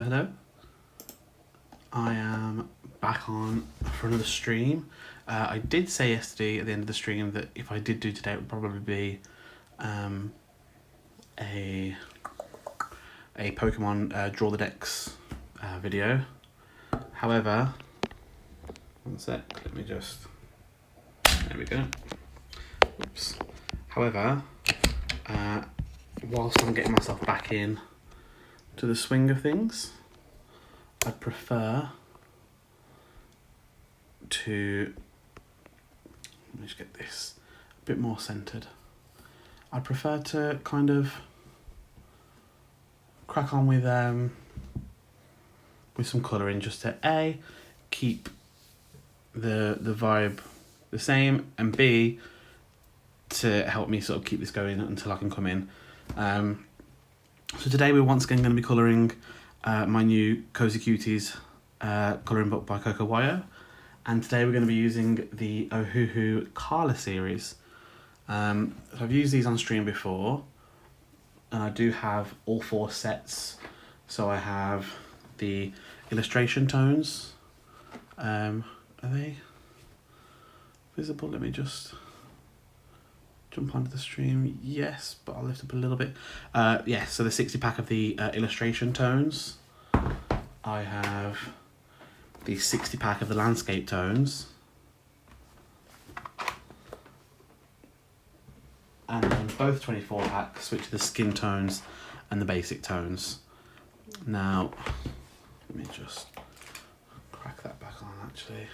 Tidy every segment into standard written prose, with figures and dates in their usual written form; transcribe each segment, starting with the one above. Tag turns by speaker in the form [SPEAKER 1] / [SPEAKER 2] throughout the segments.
[SPEAKER 1] Hello, I am back on for another stream. I did say yesterday at the end of the stream that if I did do today, it would probably be a Pokemon Draw the Decks video. However, one sec, let me just, there we go. Oops. However, whilst I'm getting myself back in to the swing of things, I prefer to, let me just get this a bit more centered. I prefer to kind of crack on with some colouring, just to keep the vibe the same, and B, to help me sort of keep this going until I can come in. So today we're once again going to be colouring my new Cozy Cuties colouring book by Coco Wyo, and today we're going to be using the Ohuhu Kaala Series. So I've used these on stream before, and I do have all 4 sets. So I have the illustration tones. Are they visible? Let me just jump onto the stream. Yes, but I'll lift up a little bit. Yeah, so the 60 pack of the illustration tones. I have the 60 pack of the landscape tones. And then both 24 packs, which are the skin tones and the basic tones. Now, let me just crack that back on actually.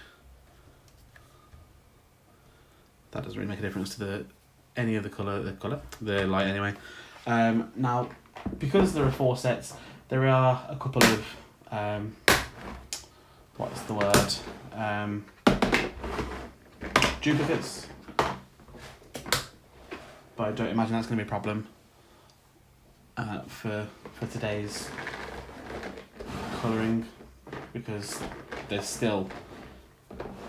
[SPEAKER 1] That doesn't really make a difference to any of the light anyway. Now, because there are 4 sets, there are a couple of what's the word? Duplicates. But I don't imagine that's going to be a problem for today's colouring, because there's still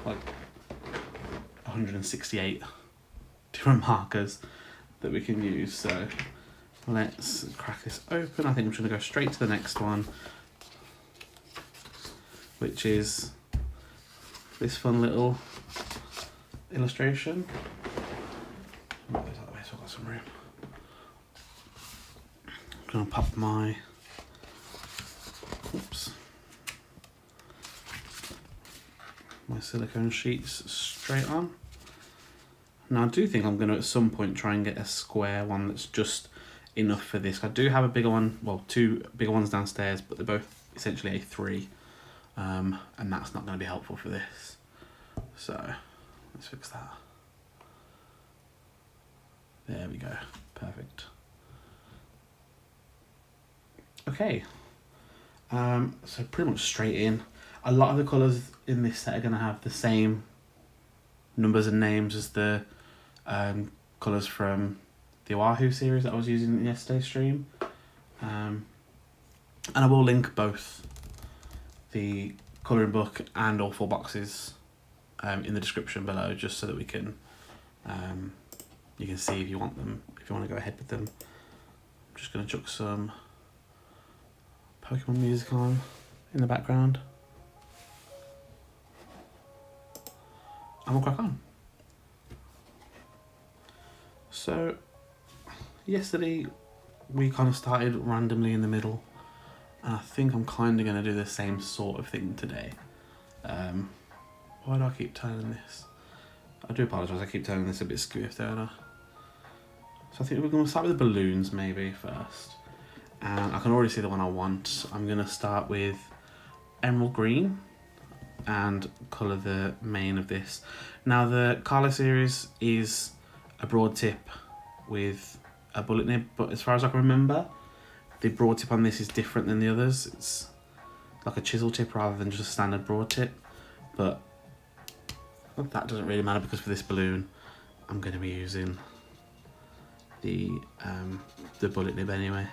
[SPEAKER 1] like 168 different markers that we can use. So let's crack this open. I think I'm just going to go straight to the next one, which is this fun little illustration. Move this out of the way so I've got some room. I'm going to pop my silicone sheets straight on. Now I do think I'm going to at some point try and get a square one that's just enough for this. I do have a bigger one, well 2 bigger ones downstairs, but they're both essentially A3, and that's not going to be helpful for this. So let's fix that. There we go, perfect. Okay, so pretty much straight in. A lot of the colours in this set are going to have the same numbers and names as the colours from the Ohuhu series that I was using in yesterday's stream. And I will link both the colouring book and all 4 boxes in the description below, just so that we can you can see if you want them, if you want to go ahead with them. I'm just going to chuck some Pokemon music on in the background, and we'll crack on. So yesterday we kind of started randomly in the middle, and I think I'm kind of going to do the same sort of thing today. Why do I keep turning this? I do apologise, I keep turning this a bit squiffed, don't I? So I think we're going to start with the balloons maybe first. And I can already see the one I want. I'm going to start with emerald green and colour the mane of this. Now the Kaala Series is a broad tip with a bullet nib, but as far as I can remember, the broad tip on this is different than the others. It's like a chisel tip rather than just a standard broad tip, but that doesn't really matter, because for this balloon I'm going to be using the bullet nib anyway.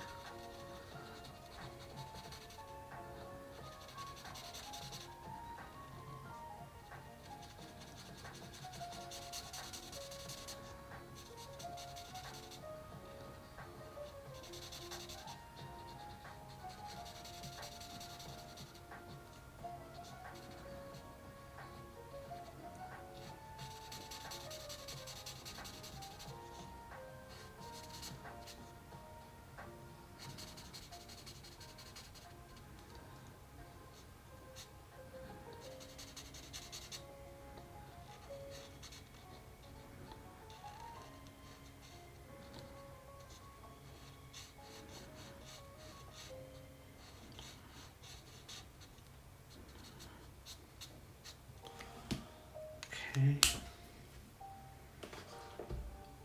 [SPEAKER 1] Okay.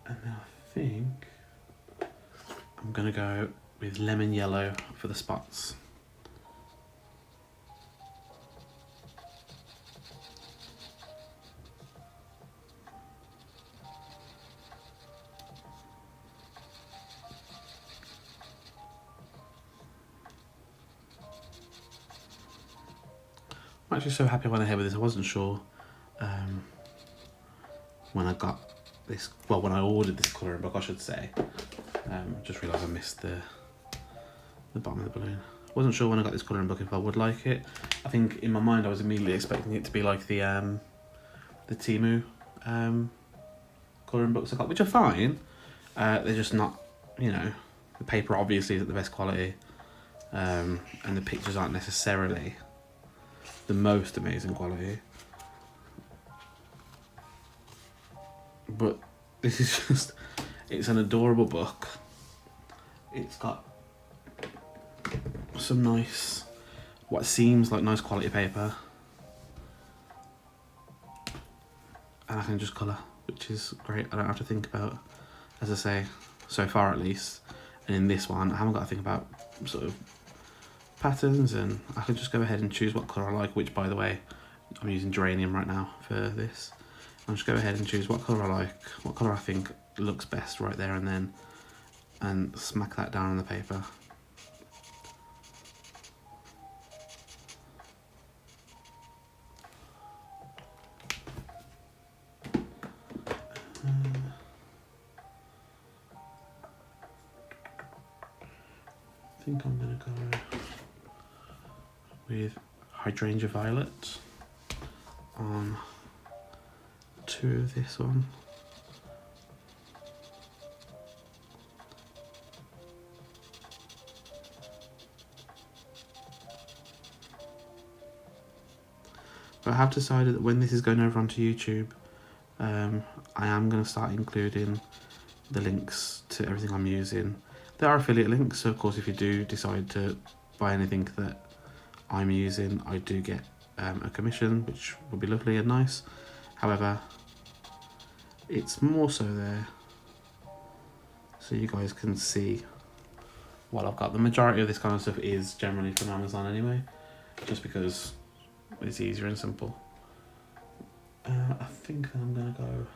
[SPEAKER 1] And now I think I'm gonna go with lemon yellow for the spots. I'm actually so happy I went ahead with this. I wasn't sure when I got this, well, when I ordered this colouring book, I should say. Just realised I missed the bottom of the balloon. I wasn't sure when I got this colouring book if I would like it. I think in my mind I was immediately expecting it to be like the Temu colouring books I got, which are fine. They're just not, you know, the paper obviously isn't the best quality, and the pictures aren't necessarily the most amazing quality. But this is just, it's an adorable book. It's got some nice, what seems like nice quality paper. And I can just colour, which is great. I don't have to think about, as I say, so far at least. And in this one, I haven't got to think about sort of patterns, and I can just go ahead and choose what colour I like, which, by the way, I'm using geranium right now for this. I'll just go ahead and choose what colour I like, what colour I think looks best right there and then, and smack that down on the paper. I think I'm going to go with Hydrangea Violet on 2 of this one. But I have decided that when this is going over onto YouTube, I am going to start including the links to everything I'm using. There are affiliate links, so of course if you do decide to buy anything that I'm using, I do get a commission, which would be lovely and nice. However, it's more so there so you guys can see what I've got. The majority of this kind of stuff is generally from Amazon anyway, just because it's easier and simple. I think I'm gonna go,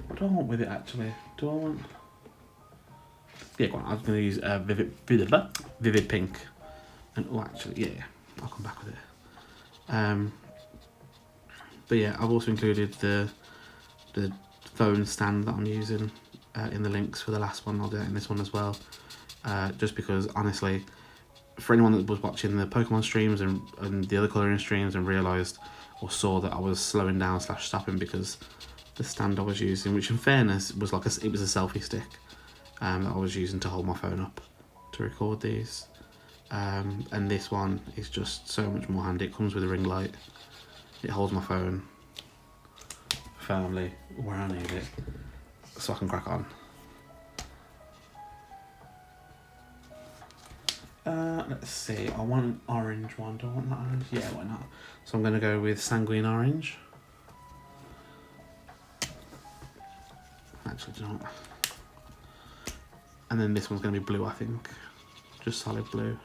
[SPEAKER 1] what do I want with it actually? Do I want, yeah, go on. I was gonna use vivid pink, and oh, actually, yeah, I'll come back with it. But yeah, I've also included the phone stand that I'm using in the links for the last one. I'll do that in this one as well, just because honestly, for anyone that was watching the Pokemon streams and the other colouring streams and realised or saw that I was slowing down / stopping because the stand I was using, which in fairness was like it was a selfie stick that I was using to hold my phone up to record these, and this one is just so much more handy. It comes with a ring light, it holds my phone firmly where I need it so I can crack on. Let's see, I want an orange one. Do I want that orange? Yeah, why not? So I'm going to go with Sanguine Orange. Actually, do you know what? And then this one's going to be blue, I think. Just solid blue.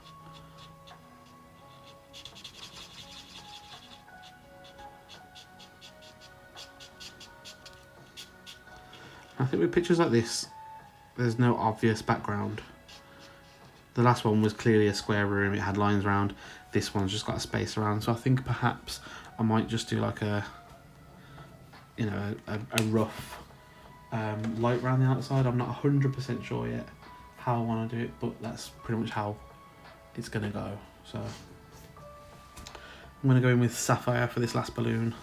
[SPEAKER 1] I think with pictures like this, there's no obvious background. The last one was clearly a square room, it had lines around. This one's just got a space around, so I think perhaps I might just do like a, you know, a rough light around the outside. I'm not 100% sure yet how I want to do it, but that's pretty much how it's going to go. So I'm going to go in with Sapphire for this last balloon.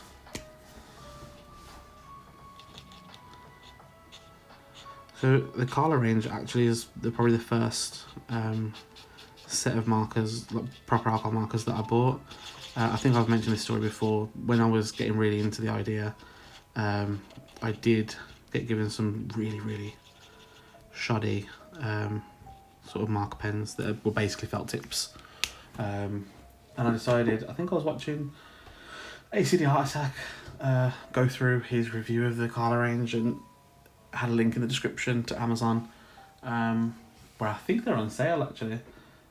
[SPEAKER 1] So the Kaala range actually is probably the first set of markers, like proper alcohol markers that I bought. I think I've mentioned this story before. When I was getting really into the idea, I did get given some really shoddy sort of marker pens that were basically felt tips. And I decided, I think I was watching ACD Heart Attack go through his review of the Kaala range, and had a link in the description to Amazon, where I think they're on sale actually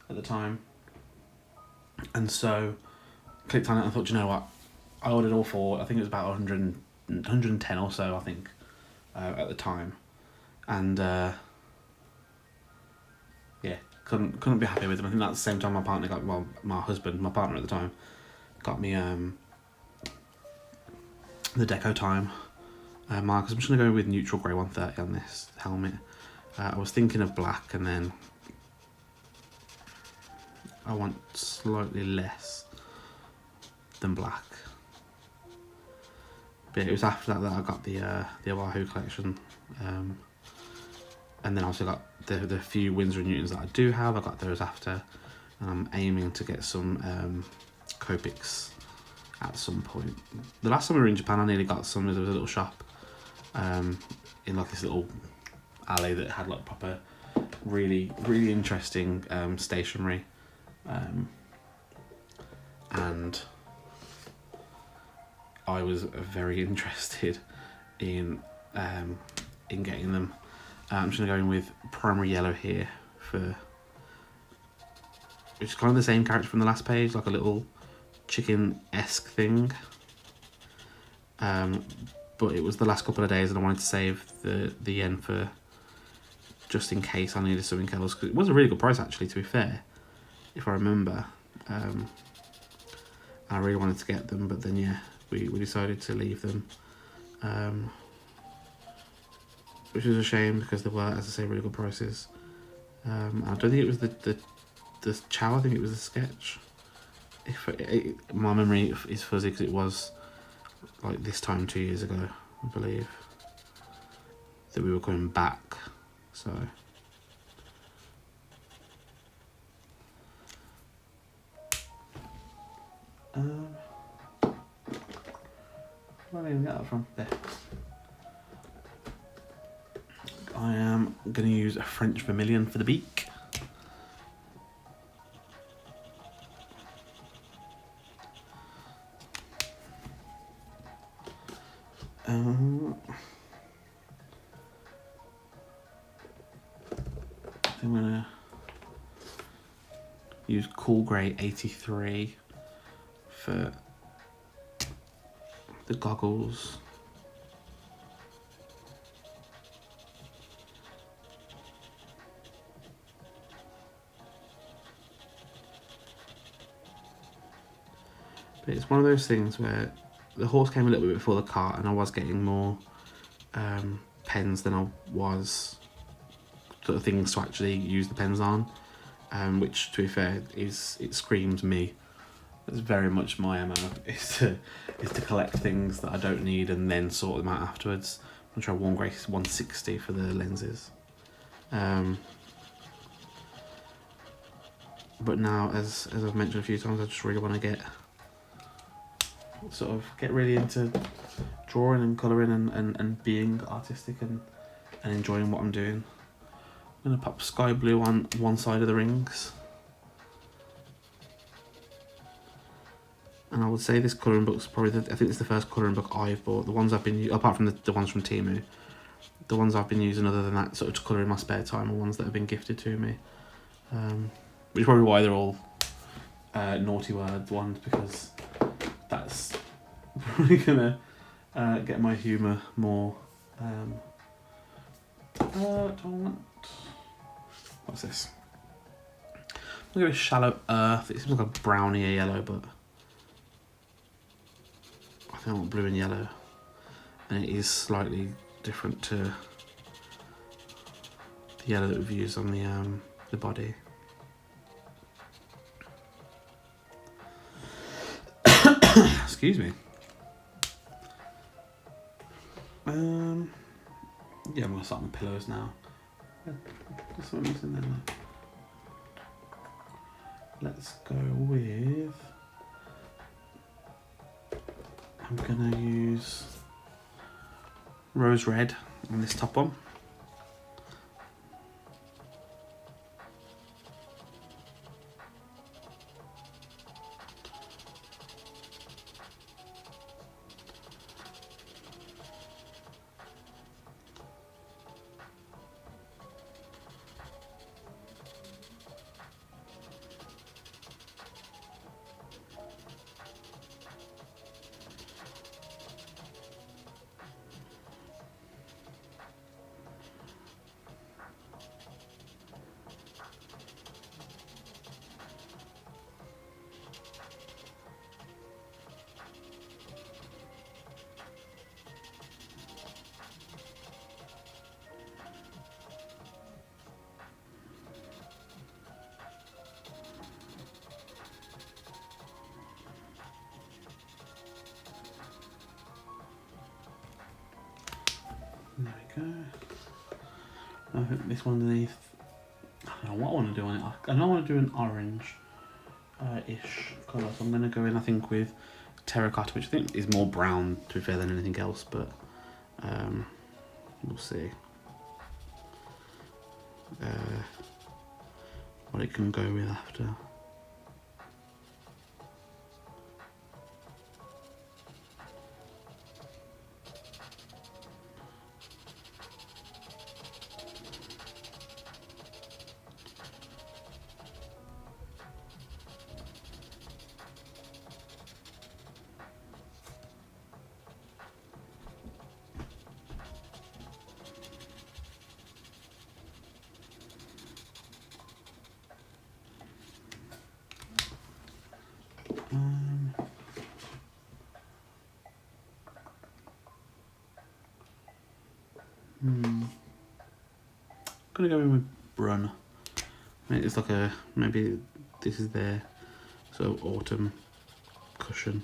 [SPEAKER 1] at the time. And so clicked on it and thought, you know what, I ordered all four. I think it was about 110 or so, I think, at the time. And yeah, couldn't be happy with them. I think at the same time my partner got, well, my partner at the time, got me the deco time markers. I'm just going to go with neutral grey 130 on this helmet. I was thinking of black, and then I want slightly less than black. But it was after that I got the Ohuhu collection, and then I also got the few Winsor & Newtons that I do have. I got those after, and I'm aiming to get some Copics at some point. The last time we were in Japan, I nearly got some. There was a little shop in like this little alley that had like proper, really interesting stationery, and I was very interested in getting them. I'm just gonna go in with primary yellow here for, which is kind of the same character from the last page, like a little chicken-esque thing. But it was the last couple of days, and I wanted to save the yen for just in case I needed something else, because it was a really good price actually, to be fair, if I remember. I really wanted to get them, but then yeah, we decided to leave them, which is a shame because they were, as I say, really good prices. I don't think it was the chow, I think it was the sketch. My memory is fuzzy because it was like this time 2 years ago, I believe, that we were coming back. So where did I even get that from? There. I am going to use a French vermilion for the beak. I'm going to use Cool Grey 83 for the goggles. But it's one of those things where the horse came a little bit before the cart, and I was getting more pens than I was sort of things to actually use the pens on, which, to be fair, it screams me. It's very much my MO, is to collect things that I don't need and then sort them out afterwards. I'm gonna try Warm Grey 160 for the lenses. But now, as I've mentioned a few times, I just really want to get really into drawing and colouring and being artistic and enjoying what I'm doing. I'm going to pop sky blue on one side of the rings. And I would say this colouring book's probably, I think it's the first colouring book I've bought. The ones I've been, apart from the ones from Temu, the ones I've been using other than that sort of to colour in my spare time are ones that have been gifted to me. Which is probably why they're all naughty word ones, because that's probably gonna get my humour more. What's this? I'm gonna go with Shallow Earth. It seems like a brownie yellow, but I think I want blue and yellow, and it is slightly different to the yellow that we've used on the body. Excuse me. Yeah, I'm gonna start my pillows now. There's something missing there. Let's go with. I'm gonna use rose red on this top one. I think this one underneath, I don't know what I want to do on it. I know I want to do an orange ish colour, so I'm going to go in, I think, with terracotta, which I think is more brown to be fair than anything else, but we'll see what it can go with after. I'm gonna go in with Brun. It's like a, maybe this is their sort of autumn cushion.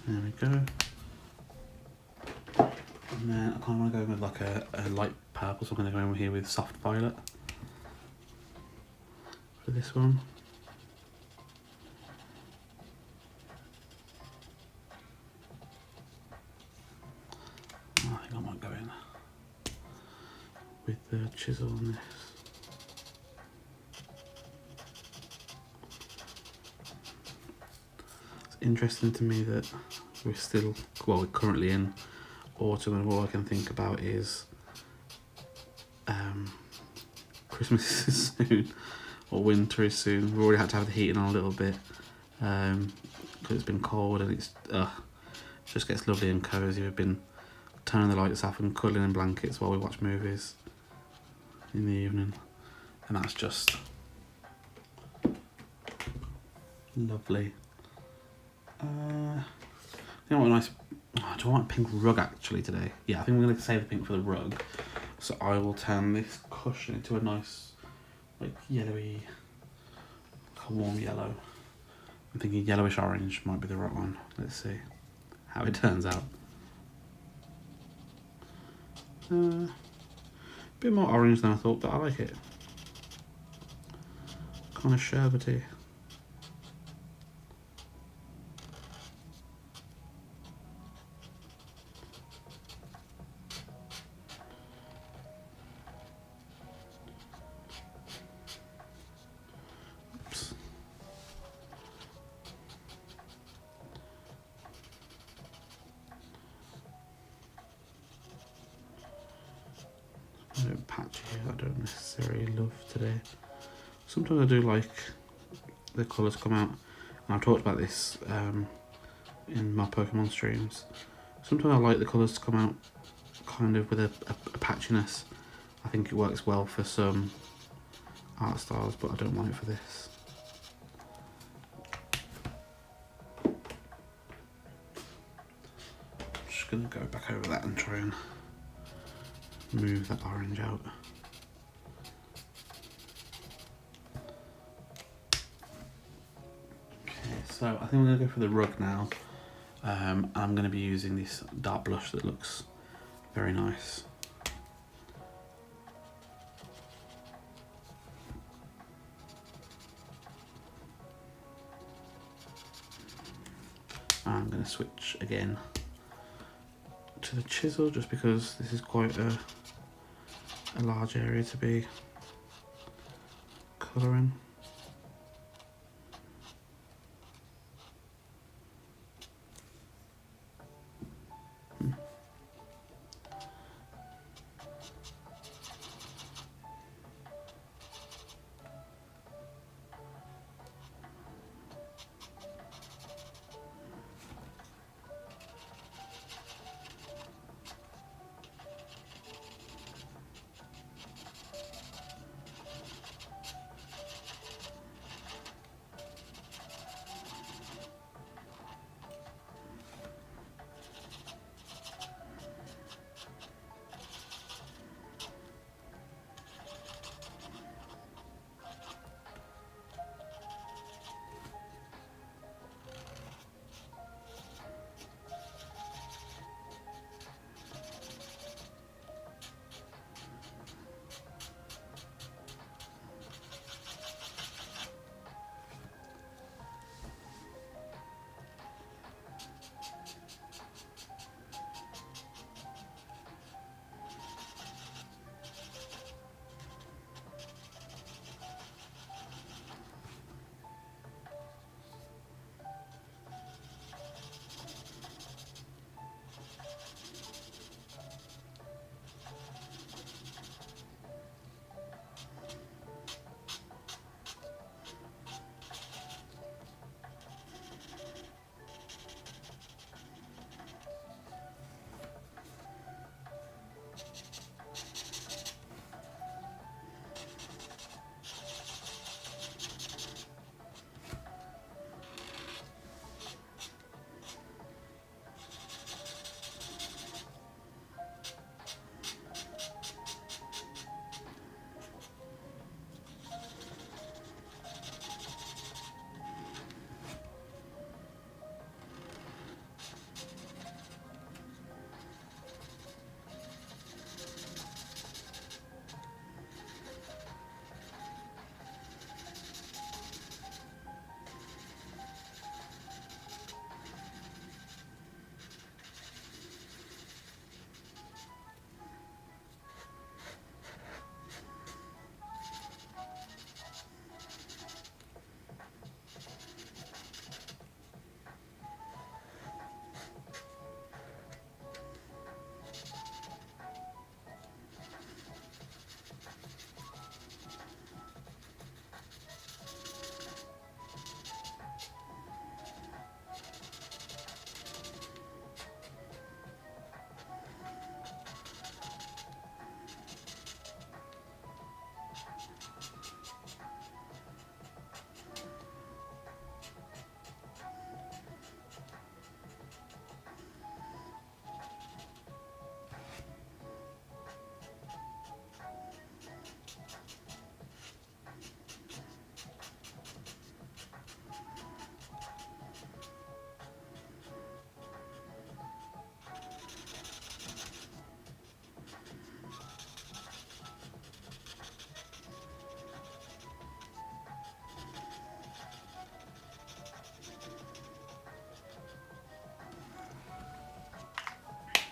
[SPEAKER 1] There we go. And then I kind of want to go with like a light purple, so I'm going to go in here with soft violet for this one. I think I might go in with the chisel on this. It's interesting to me that we're still, well, we're currently in autumn, and all I can think about is Christmas is soon, or winter is soon. We've already had to have the heating on a little bit because it's been cold, and it's just gets lovely and cozy. We've been turning the lights off and cuddling in blankets while we watch movies in the evening, and that's just lovely. You know what, nice. Oh, do I want a pink rug actually today? Yeah, I think I'm going to save the pink for the rug. So I will turn this cushion into a nice, like, yellowy, like a warm yellow. I'm thinking yellowish orange might be the right one. Let's see how it turns out. A bit more orange than I thought, but I like it. Kind of sherbety. Patchy, I don't necessarily love today. Sometimes I do like the colours come out, and I've talked about this in my Pokemon streams. Sometimes I like the colours to come out kind of with a patchiness. I think it works well for some art styles, but I don't want it for this. I'm just going to go back over that and try and move that orange out. Okay, so I think I'm going to go for the rug now. I'm going to be using this dark blush that looks very nice. I'm going to switch again to the chisel just because this is quite a large area to be colouring.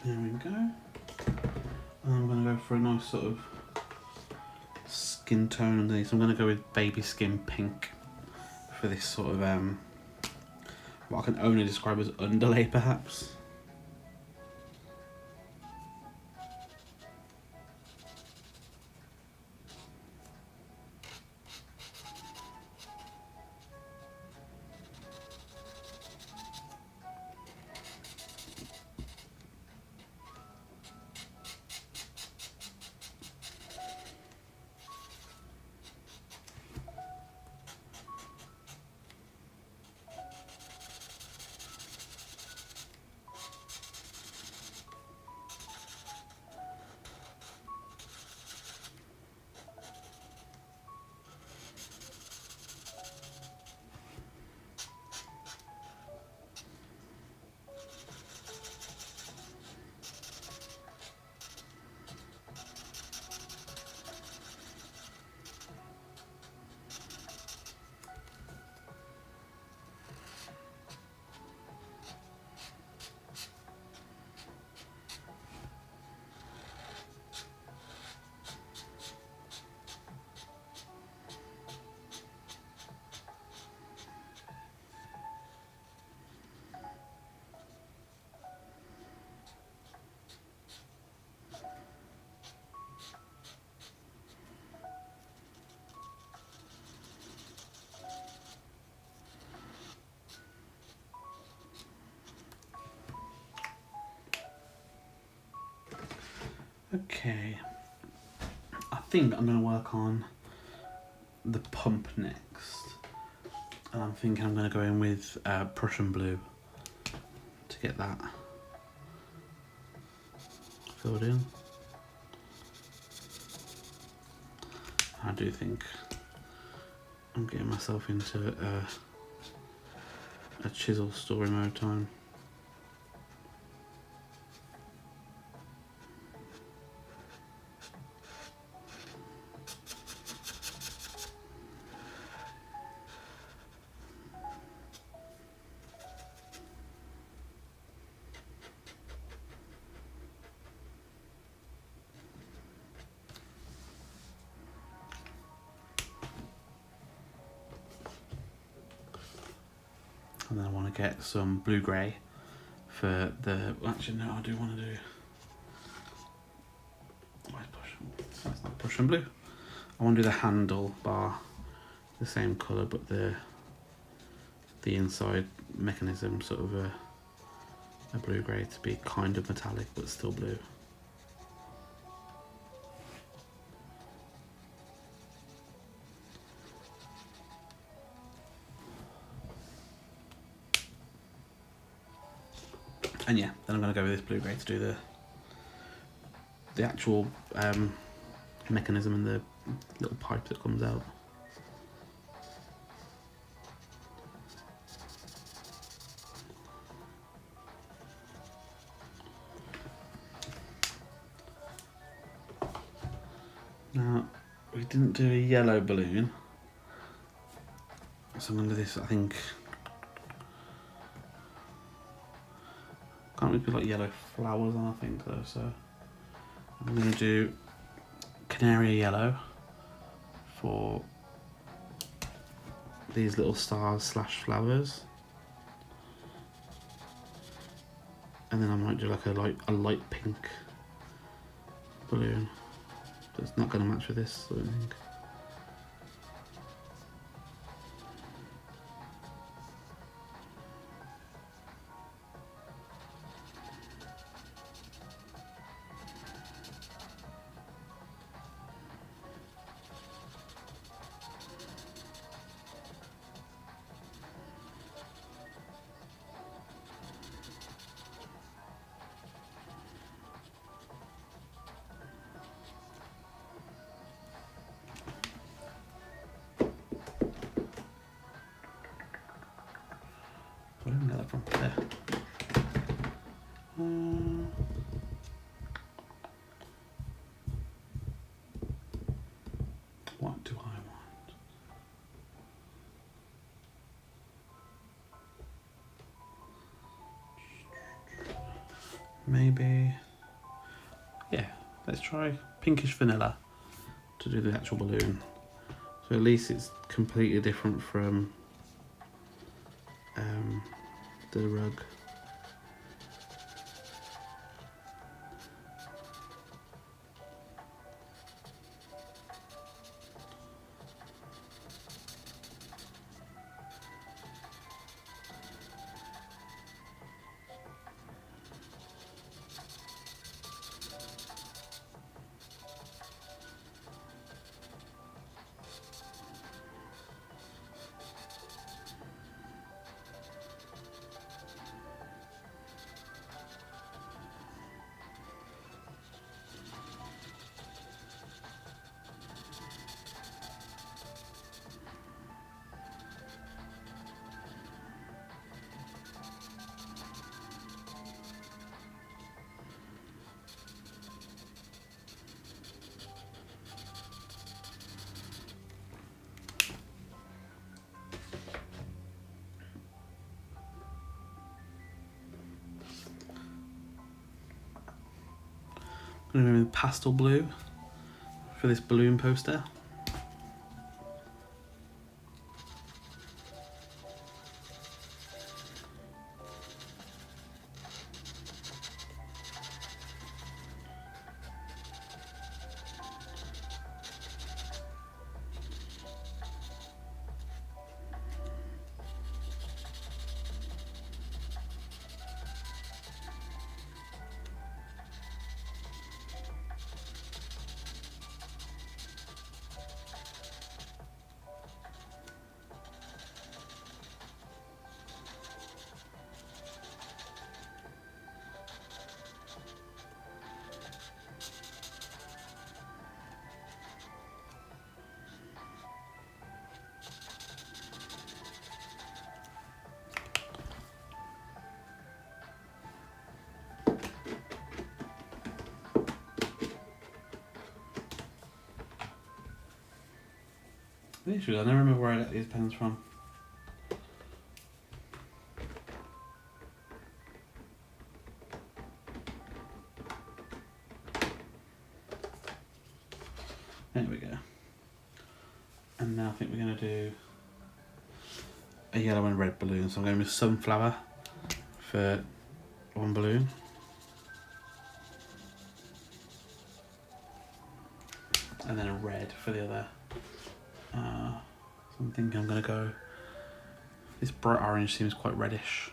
[SPEAKER 1] There we go. And I'm going to go for a nice sort of skin tone underneath. So I'm going to go with baby skin pink for this sort of what I can only describe as underlay perhaps. Okay, I think I'm going to work on the pump next, and I'm thinking I'm going to go in with Prussian blue to get that filled in. I do think I'm getting myself into a chisel story mode time. And then I want to get some blue-grey for the... Actually, no, I do want to do... Where's Prussian? That's not Prussian blue. I want to do the handle bar, the same colour, but the inside mechanism sort of a blue-grey to be kind of metallic, but still blue. And yeah, then I'm going to go with this blue-grey to do the actual mechanism and the little pipe that comes out. Now, we didn't do a yellow balloon, so I'm going to do this, I think... Can't really put like yellow flowers on, I think though, so I'm going to do canary yellow for these little stars slash flowers, and then I might do like a light pink balloon. But it's not going to match with this, I don't think. maybe, yeah, let's try pinkish vanilla to do the actual balloon. So at least it's completely different from the rug. I'm going to go with pastel blue for this balloon poster. Literally, I never remember where I got these pens from. There we go. And now I think we're going to do a yellow and red balloon. So I'm going with sunflower for one balloon. And then a red for the other. So I'm thinking I'm going to go, this bright orange seems quite reddish.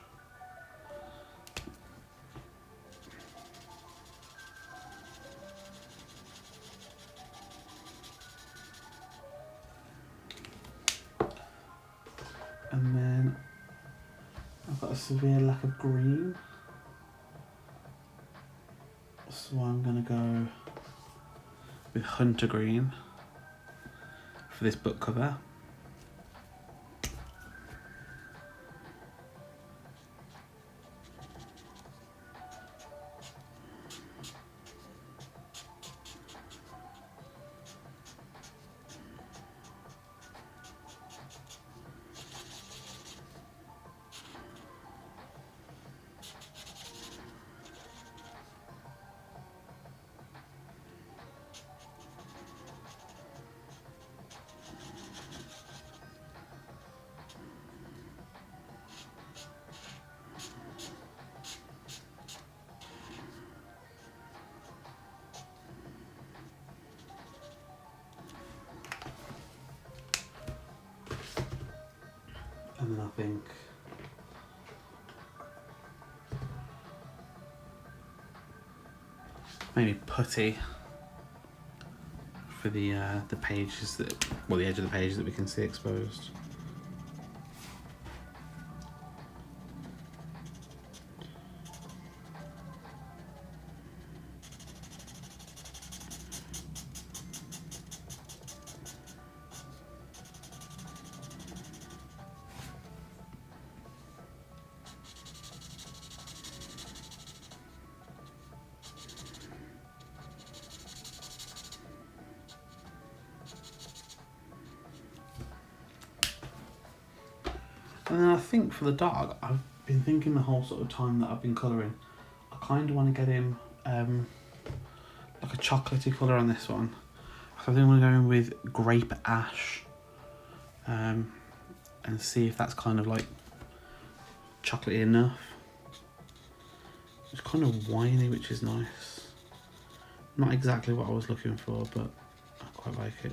[SPEAKER 1] And then I've got a severe lack of green. So I'm going to go with hunter green for this book cover. And then I think maybe putty for the pages that, well, the edge of the pages that we can see exposed. And then I think for the dark, I've been thinking the whole sort of time that I've been colouring, I kind of want to get him like a chocolatey colour on this one. So I think I'm going to go in with Grape Ash and see if that's kind of like chocolatey enough. It's kind of winey, which is nice. Not exactly what I was looking for, but I quite like it.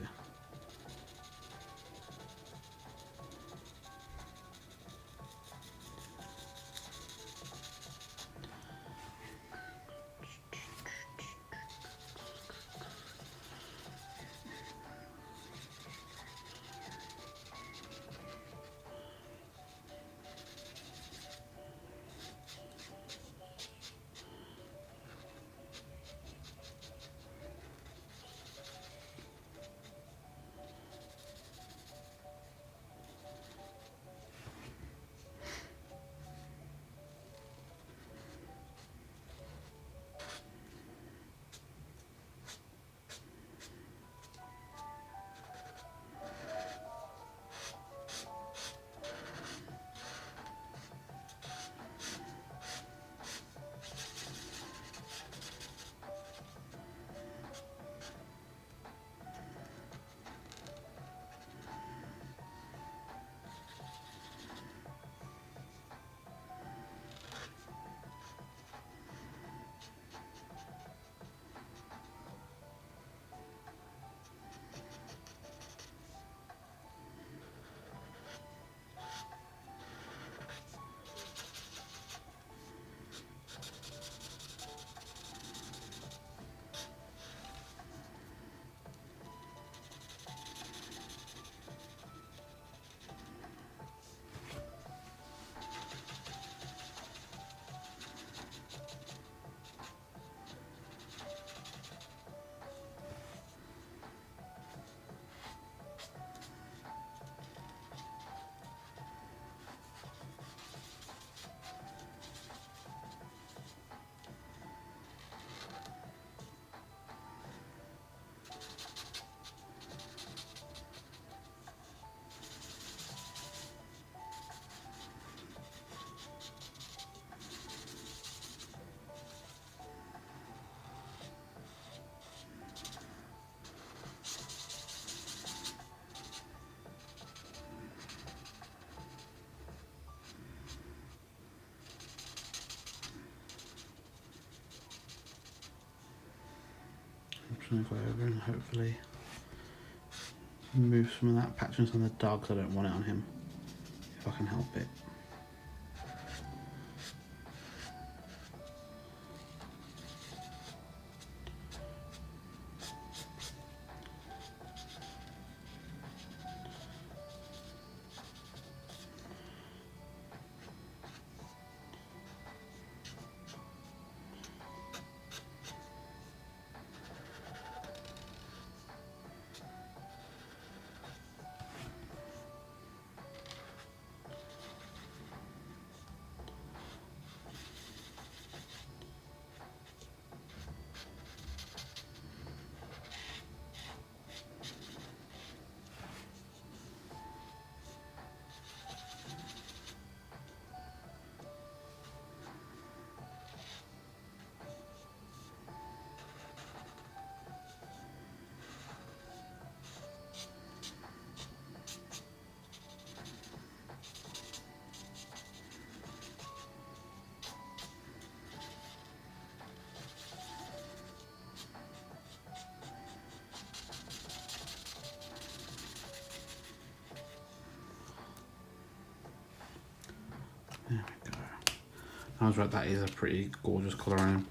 [SPEAKER 1] I'm just going to go over and hopefully move some of that patchiness on the dog because I don't want it on him, if I can help it. There we go. I was right, that is a pretty gorgeous colour on him.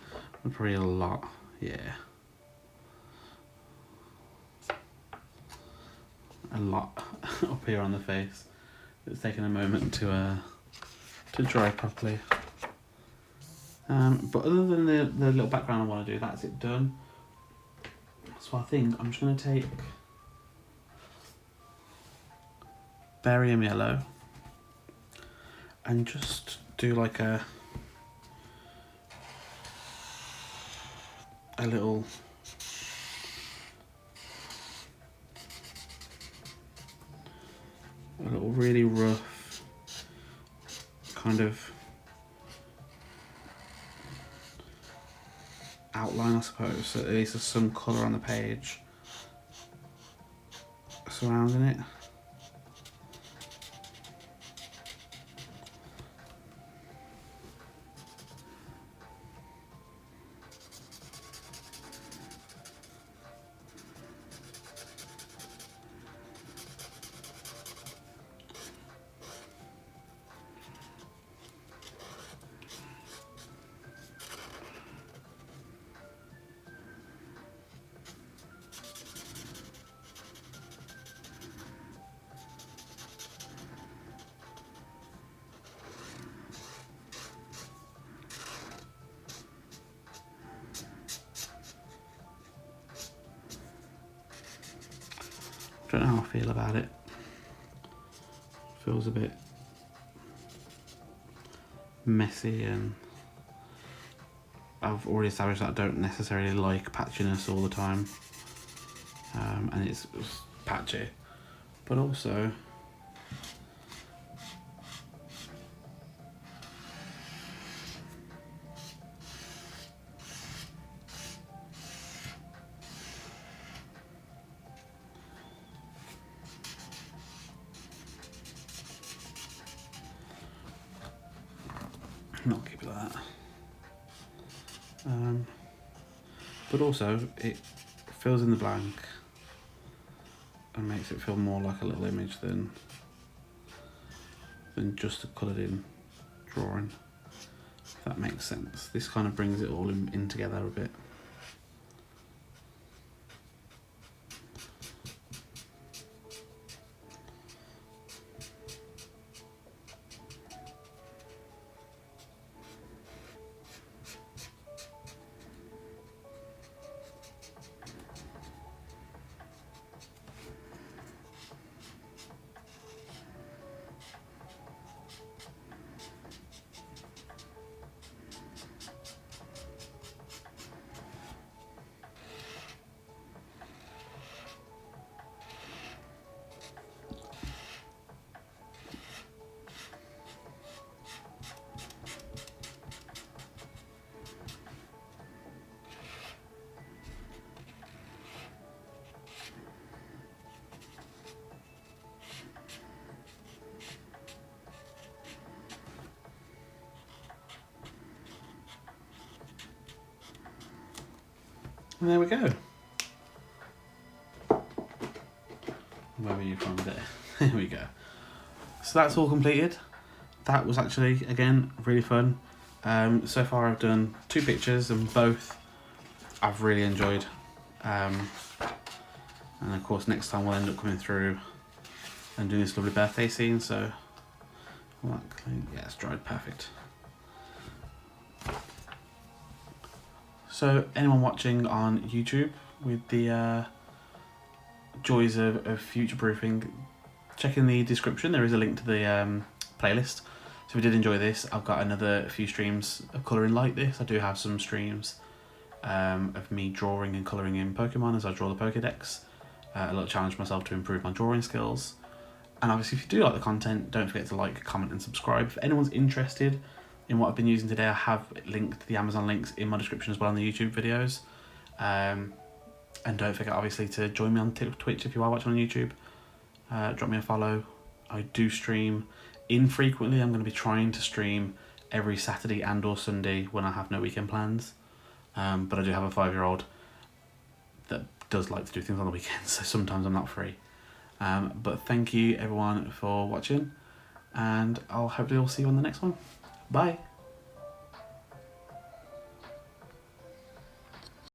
[SPEAKER 1] Probably a lot, yeah. A lot up here on the face. It's taken a moment to dry properly. But other than the little background I want to do, that's it done. So I think I'm just going to take barium yellow and just do like a little really rough kind of outline, I suppose, so at least there's some colour on the page surrounding it. Don't know how I feel about it. Feels a bit messy, and I've already established that I don't necessarily like patchiness all the time, and it's patchy, but also not keep it like that. But also it fills in the blank and makes it feel more like a little image than just a coloured in drawing, if that makes sense. This kind of brings it all in together a bit. And there we go. Wherever you found it. There we go. So that's all completed. That was actually, again, really fun. So far I've done 2 pictures, and both I've really enjoyed. And of course next time we'll end up coming through and doing this lovely birthday scene, so yeah, it's dried perfect. So anyone watching on YouTube with the joys of future-proofing, check in the description, there is a link to the playlist. So if you did enjoy this, I've got another few streams of colouring like this. I do have some streams of me drawing and colouring in Pokemon as I draw the Pokedex. A little challenge myself to improve my drawing skills. And obviously if you do like the content, don't forget to like, comment and subscribe. If anyone's interested in what I've been using today, I have linked the Amazon links in my description as well on the YouTube videos. And don't forget obviously to join me on Twitch if you are watching on YouTube. Drop me a follow. I do stream infrequently. I'm going to be trying to stream every Saturday and or Sunday when I have no weekend plans. But I do have a 5-year-old that does like to do things on the weekends, so sometimes I'm not free. But thank you everyone for watching, and I'll hopefully see you on the next one. Bye.